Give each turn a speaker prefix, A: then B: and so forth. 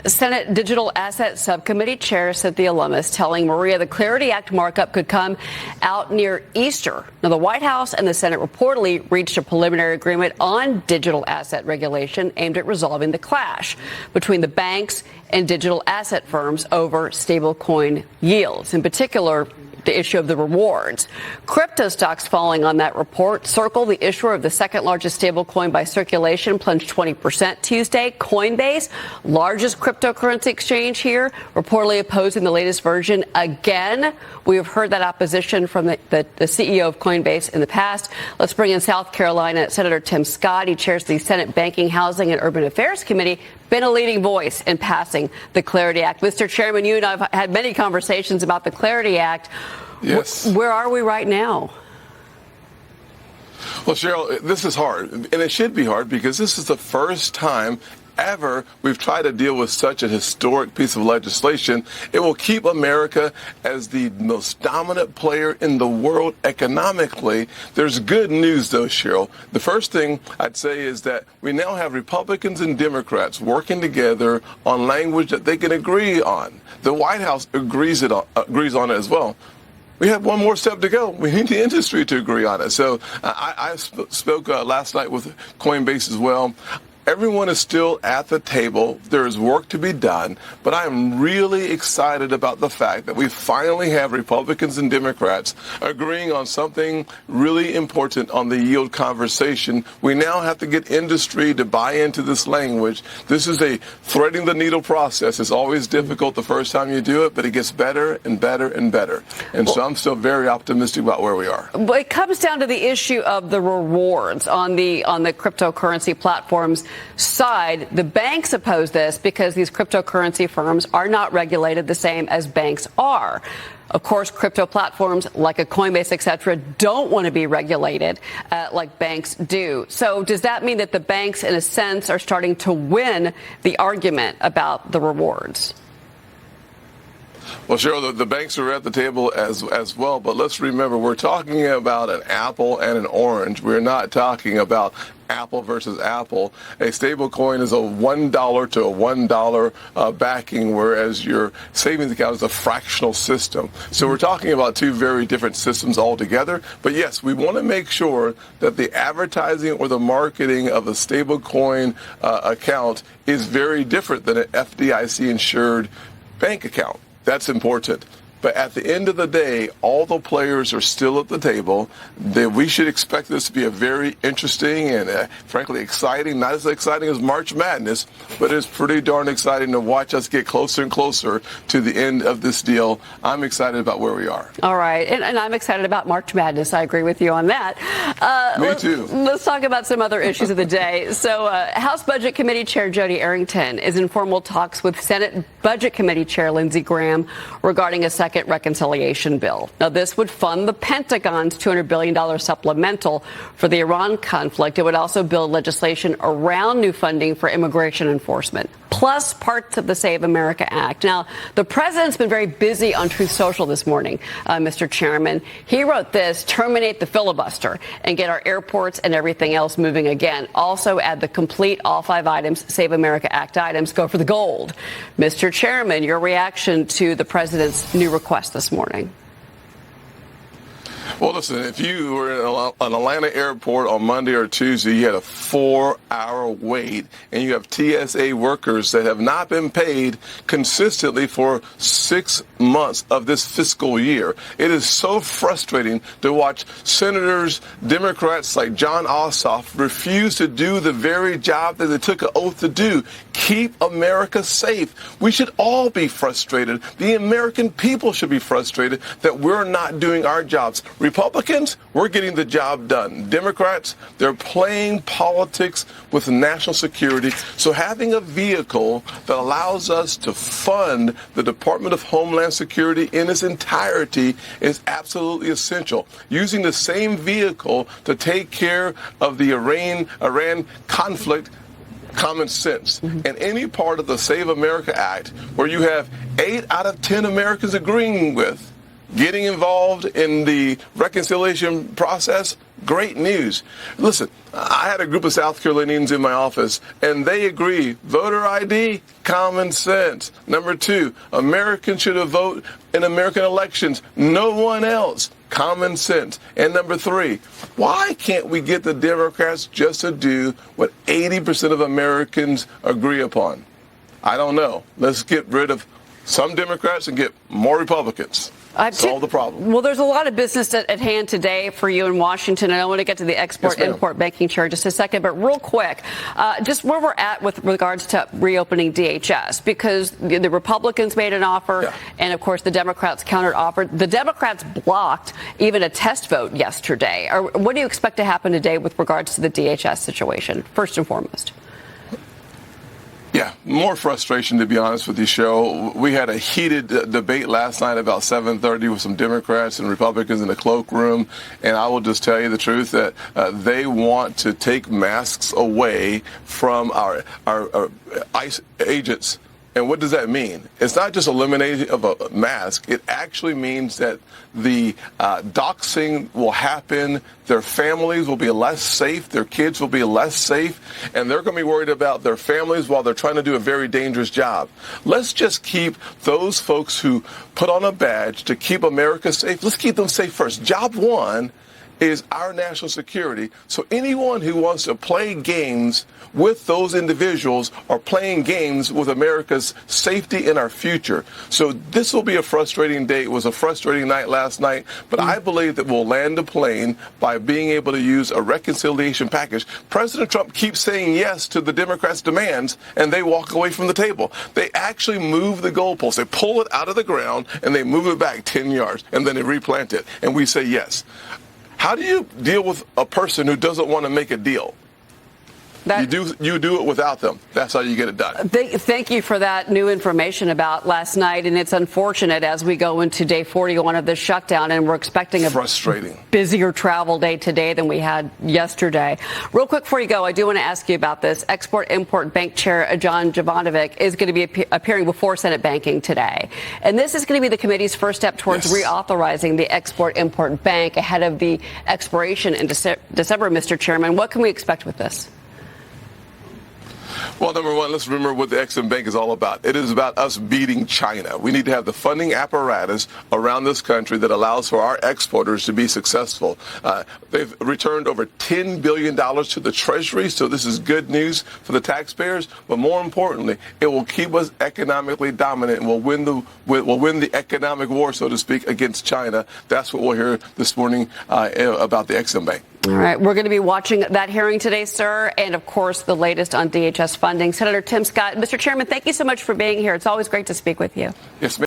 A: Senate Digital Asset Subcommittee Chair Cynthia Lummis telling Maria the Clarity Act markup could come out near Easter. Now, the White House and the Senate reportedly reached a preliminary agreement on digital asset regulation aimed at resolving the clash between the banks and digital asset firms over stablecoin yields, in particular the issue of the rewards. Crypto stocks falling on that report. Circle, the issuer of the second largest stablecoin by circulation, plunged 20% Tuesday. Coinbase, largest cryptocurrency exchange here, reportedly opposing the latest version again. We have heard that opposition from the CEO of Coinbase in the past. Let's bring in South Carolina Senator Tim Scott. He chairs the Senate Banking, Housing, and Urban Affairs Committee. Been a leading voice in passing the Clarity Act. Mr. Chairman, you and I have had many conversations about the Clarity Act.
B: Yes.
A: Where are we right now?
B: Well, Cheryl, this is hard, and it should be hard because this is the first time ever we've tried to deal with such a historic piece of legislation. It will keep America as the most dominant player in the world economically. There's good news, though, Cheryl. The first thing I'd say is that we now have Republicans and Democrats working together on language that they can agree on. The White House agrees on it as well. We have one more step to go. We need the industry to agree on it. So I spoke last night with Coinbase as well. Everyone is still at the table. There is work to be done, but I am really excited about the fact that we finally have Republicans and Democrats agreeing on something really important on the yield conversation. We now have to get industry to buy into this language. This is a threading the needle process. It's always difficult the first time you do it, but it gets better and better and better. And so I'm still very optimistic about where we are.
A: But it comes down to the issue of the rewards on the cryptocurrency platforms side. The banks oppose this because these cryptocurrency firms are not regulated the same as banks are. Of course, crypto platforms like a Coinbase, et cetera, don't want to be regulated like banks do. So does that mean that the banks, in a sense, are starting to win the argument about the rewards?
B: Well, Cheryl, the banks are at the table as well, but let's remember we're talking about an apple and an orange. We're not talking about Apple versus Apple. A stable coin is a $1 to a $1 backing, whereas your savings account is a fractional system. So we're talking about two very different systems altogether. But yes, we want to make sure that the advertising or the marketing of a stable coin account is very different than an FDIC insured bank account. That's important. But at the end of the day, all the players are still at the table. We should expect this to be a very interesting and, frankly, exciting, not as exciting as March Madness, but it's pretty darn exciting to watch us get closer and closer to the end of this deal. I'm excited about where we are.
A: All right. And I'm excited about March Madness. I agree with you on that.
B: Me too.
A: Let's talk about some other issues of the day. So House Budget Committee Chair Jody Arrington is in formal talks with Senate Budget Committee Chair Lindsey Graham regarding a second reconciliation bill. Now, this would fund the Pentagon's $200 billion supplemental for the Iran conflict. It would also build legislation around new funding for immigration enforcement, plus parts of the Save America Act. Now, the president's been very busy on Truth Social this morning, Mr. Chairman. He wrote this: terminate the filibuster and get our airports and everything else moving again. Also add the complete all 5 items, Save America Act items, go for the gold. Mr. Chairman, your reaction to the president's new request this morning?
B: Well, listen, if you were in an Atlanta airport on Monday or Tuesday, you had a 4-hour wait, and you have TSA workers that have not been paid consistently for 6 months of this fiscal year. It is so frustrating to watch senators, Democrats like John Ossoff, refuse to do the very job that they took an oath to do: keep America safe. We should all be frustrated. The American people should be frustrated that we're not doing our jobs. Republicans, we're getting the job done. Democrats, they're playing politics with national security. So having a vehicle that allows us to fund the Department of Homeland Security in its entirety is absolutely essential. Using the same vehicle to take care of the Iran conflict, common sense. And any part of the Save America Act where you have 8 out of 10 Americans agreeing with, getting involved in the reconciliation process, great news. Listen, I had a group of South Carolinians in my office, and they agree. Voter ID, common sense. Number two, Americans should vote in American elections. No one else. Common sense. And number three, why can't we get the Democrats just to do what 80% of Americans agree upon? I don't know. Let's get rid of some Democrats and get more Republicans. Solve the problem.
A: Well, there's a lot of business at hand today for you in Washington, and I want to get to the export-import banking chair in just a second. But real quick, just where we're at with regards to reopening DHS, because the Republicans made an offer, and, of course, the Democrats countered-offered. The Democrats blocked even a test vote yesterday. What do you expect to happen today with regards to the DHS situation, first and foremost?
B: Yeah, more frustration, to be honest with you, Cheryl. We had a heated debate last night about 7:30 with some Democrats and Republicans in the cloakroom, and I will just tell you the truth that they want to take masks away from our ICE agents. And what does that mean? It's not just eliminating of a mask. It actually means that the doxing will happen. Their families will be less safe. Their kids will be less safe. And they're going to be worried about their families while they're trying to do a very dangerous job. Let's just keep those folks who put on a badge to keep America safe. Let's keep them safe first. Job one is our national security. So anyone who wants to play games with those individuals are playing games with America's safety and our future. So this will be a frustrating day. It was a frustrating night last night, but I believe that we'll land the plane by being able to use a reconciliation package. President Trump keeps saying yes to the Democrats' demands, and they walk away from the table. They actually move the goalposts. They pull it out of the ground, and they move it back 10 yards, and then they replant it, and we say yes. How do you deal with a person who doesn't want to make a deal? You do it without them. That's how you get it done.
A: Thank you for that new information about last night. And it's unfortunate as we go into day 41 of the shutdown, and we're expecting a busier travel day today than we had yesterday. Real quick before you go, I do want to ask you about this. Export-Import Bank Chair John Jovanovic is going to be appearing before Senate Banking today. And this is going to be the committee's first step towards reauthorizing the Export-Import Bank ahead of the expiration in December, Mr. Chairman. What can we expect with this?
B: Well, number one, let's remember what the Ex-Im Bank is all about. It is about us beating China. We need to have the funding apparatus around this country that allows for our exporters to be successful. They've returned over $10 billion to the Treasury, so this is good news for the taxpayers. But more importantly, it will keep us economically dominant, and we'll win the economic war, so to speak, against China. That's what we'll hear this morning about the Ex-Im Bank.
A: All right. We're going to be watching that hearing today, sir, and, of course, the latest on DHS funding. Senator Tim Scott. Mr. Chairman, thank you so much for being here. It's always great to speak with you.
B: Yes, ma'am.